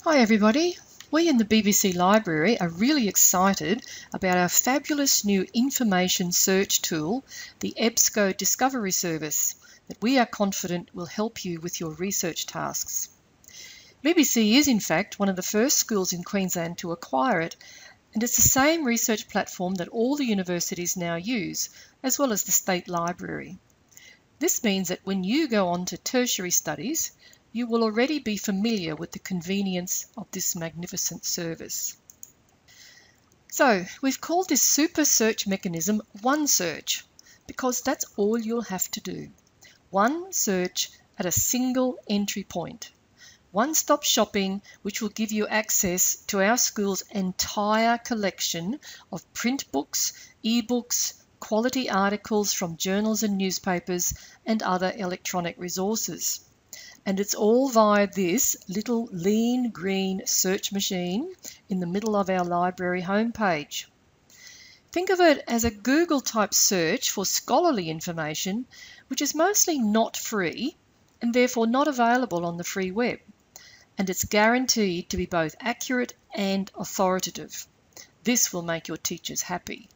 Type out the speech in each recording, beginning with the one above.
Hi everybody, we in the BBC Library are really excited about our fabulous new information search tool, the EBSCO Discovery Service, that we are confident will help you with your research tasks. BBC is in fact one of the first schools in Queensland to acquire it, and it's the same research platform that all the universities now use, as well as the State Library. This means that when you go on to tertiary studies, you will already be familiar with the convenience of this magnificent service. So, we've called this super search mechanism One Search because that's all you'll have to do. One search at a single entry point. One-stop shopping which will give you access to our school's entire collection of print books, e-books, quality articles from journals and newspapers, and other electronic resources. And it's all via this little lean green search machine in the middle of our library homepage. Think of it as a Google-type search for scholarly information, which is mostly not free and therefore not available on the free web. And it's guaranteed to be both accurate and authoritative. This will make your teachers happy.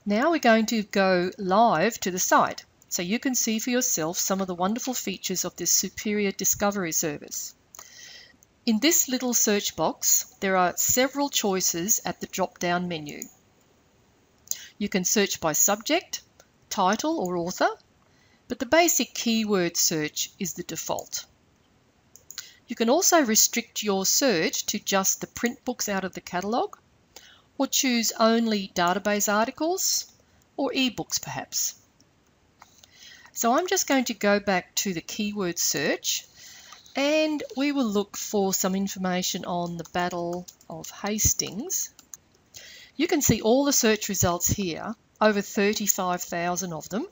Now we're going to go live to the site, so you can see for yourself some of the wonderful features of this superior discovery service. In this little search box, there are several choices at the drop-down menu. You can search by subject, title or author, but the basic keyword search is the default. You can also restrict your search to just the print books out of the catalogue, or choose only database articles, or e-books perhaps. So I'm just going to go back to the keyword search and we will look for some information on the Battle of Hastings. You can see all the search results here, over 35,000 of them,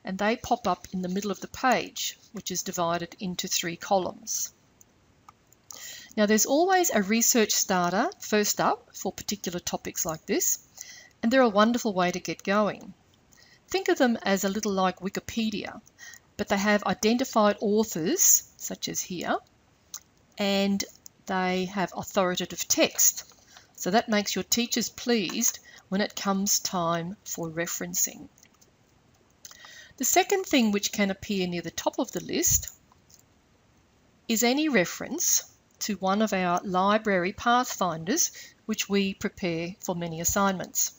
and they pop up in the middle of the page, which is divided into 3 columns. Now there's always a research starter first up for particular topics like this, and they're a wonderful way to get going. Think of them as a little like Wikipedia, but they have identified authors, such as here, and they have authoritative text. So that makes your teachers pleased when it comes time for referencing. The second thing which can appear near the top of the list is any reference to one of our library pathfinders, which we prepare for many assignments.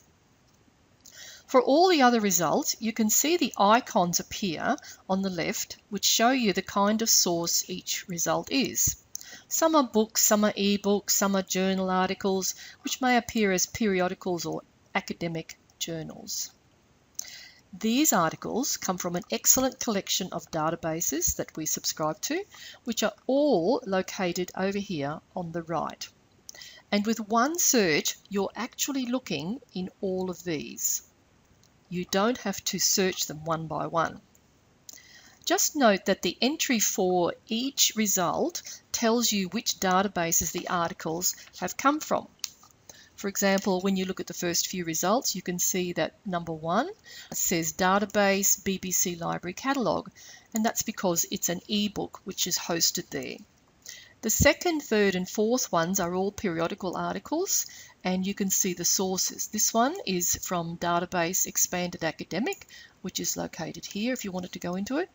For all the other results, you can see the icons appear on the left, which show you the kind of source each result is. Some are books, some are e-books, some are journal articles, which may appear as periodicals or academic journals. These articles come from an excellent collection of databases that we subscribe to, which are all located over here on the right. And with one search, you're actually looking in all of these. You don't have to search them one by one. Just note that the entry for each result tells you which databases the articles have come from. For example, when you look at the first few results, you can see that number 1 says database BBC Library Catalogue, and that's because it's an e-book which is hosted there. The second, third and fourth ones are all periodical articles, and you can see the sources. This one is from Database Expanded Academic, which is located here if you wanted to go into it.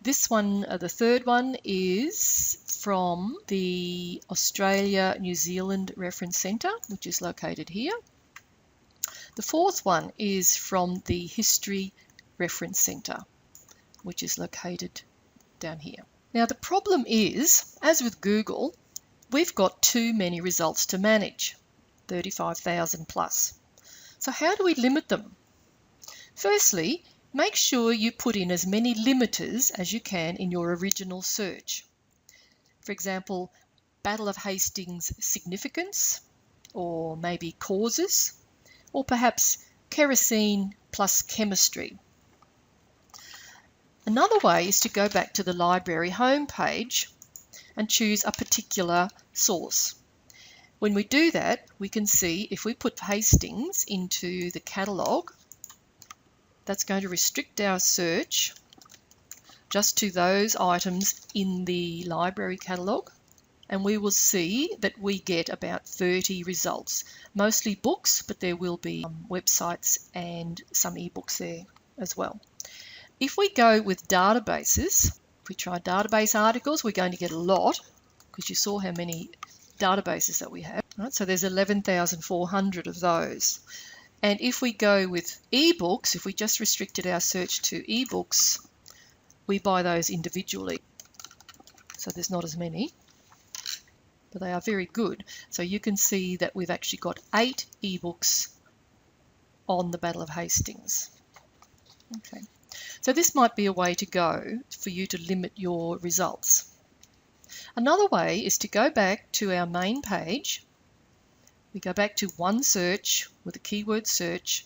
This one, the third one, is from the Australia-New Zealand Reference Centre, which is located here. The fourth one is from the History Reference Centre, which is located down here. Now the problem is, as with Google, we've got too many results to manage, 35,000 plus. So how do we limit them? Firstly, make sure you put in as many limiters as you can in your original search. For example, Battle of Hastings significance, or maybe causes, or perhaps kerosene plus chemistry. Another way is to go back to the library homepage and choose a particular source. When we do that, we can see if we put Hastings into the catalogue, that's going to restrict our search just to those items in the library catalogue. and we will see that we get about 30 results, mostly books, but there will be websites and some ebooks there as well. If we go with databases, if we try database articles, we're going to get a lot, because you saw how many databases that we have. Right? So there's 11,400 of those. And if we go with ebooks, if we just restricted our search to ebooks, we buy those individually. So there's not as many, but they are very good. So you can see that we've actually got 8 ebooks on the Battle of Hastings. Okay, so this might be a way to go for you to limit your results. Another way is to go back to our main page. We go back to one search with a keyword search.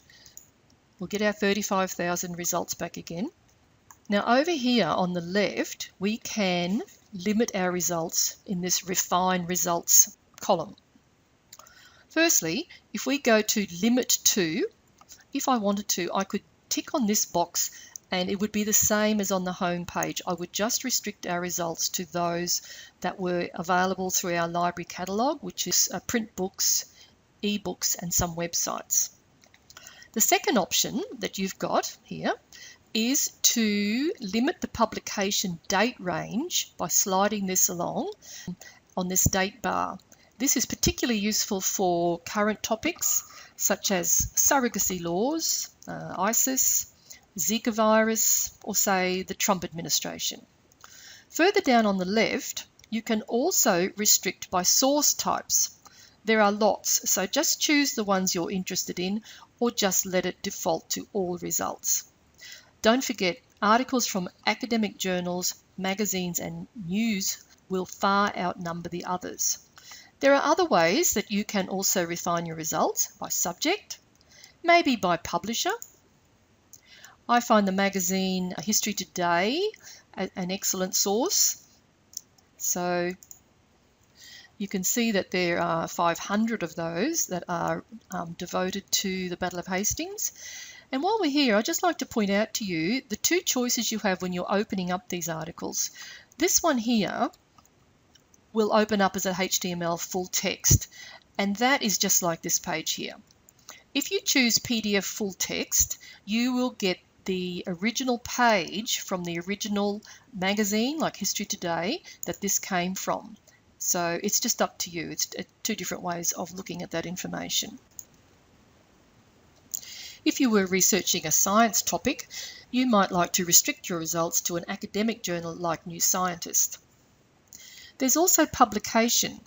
We'll get our 35,000 results back again. Now over here on the left, we can limit our results in this refine results column. Firstly, if we go to limit to, if I wanted to, I could tick on this box and it would be the same as on the home page. I would just restrict our results to those that were available through our library catalogue, which is print books, ebooks and some websites. The second option that you've got here is to limit the publication date range by sliding this along on this date bar. This is particularly useful for current topics such as surrogacy laws, ISIS, Zika virus, or say the Trump administration. Further down on the left, you can also restrict by source types. There are lots, so just choose the ones you're interested in or just let it default to all results. Don't forget, articles from academic journals, magazines and news will far outnumber the others. There are other ways that you can also refine your results, by subject, maybe by publisher. I find the magazine History Today an excellent source. So you can see that there are 500 of those that are devoted to the Battle of Hastings. And while we're here, I'd just like to point out to you the two choices you have when you're opening up these articles. This one here will open up as a HTML full text, and that is just like this page here. If you choose PDF full text, you will get the original page from the original magazine, like History Today, that this came from. So it's just up to you. It's two different ways of looking at that information. If you were researching a science topic, you might like to restrict your results to an academic journal like New Scientist. There's also publication.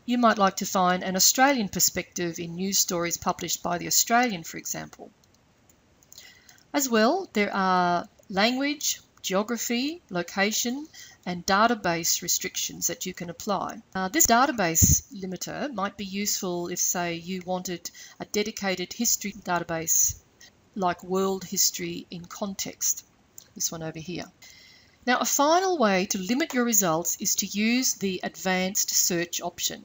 You might like to find an Australian perspective in news stories published by The Australian, for example. As well, there are language, geography, location, and database restrictions that you can apply. This database limiter might be useful if, say, you wanted a dedicated history database like World History in Context, this one over here. Now, a final way to limit your results is to use the advanced search option,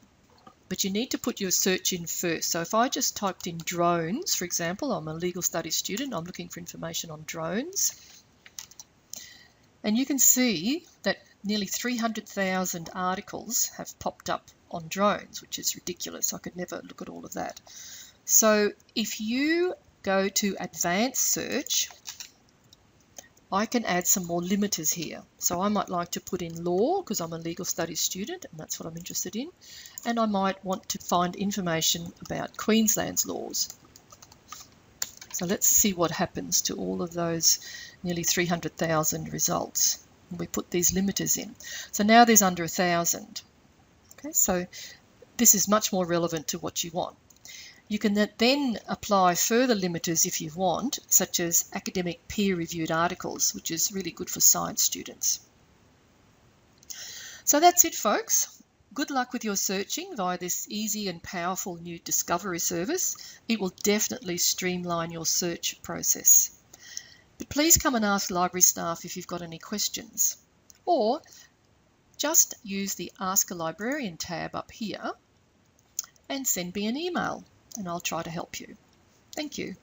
but you need to put your search in first. So if I just typed in drones, for example, I'm a legal studies student, I'm looking for information on drones, and you can see that nearly 300,000 articles have popped up on drones, which is ridiculous. I could never look at all of that. So if you go to advanced search, I can add some more limiters here. So I might like to put in law because I'm a legal studies student and that's what I'm interested in. And I might want to find information about Queensland's laws. So let's see what happens to all of those nearly 300,000 results. We put these limiters in. So now there's under 1,000. Okay, so this is much more relevant to what you want. You can then apply further limiters if you want, such as academic peer-reviewed articles, which is really good for science students. So that's it, folks. Good luck with your searching via this easy and powerful new discovery service. It will definitely streamline your search process. But please come and ask library staff if you've got any questions, or just use the Ask a Librarian tab up here and send me an email and I'll try to help you. Thank you.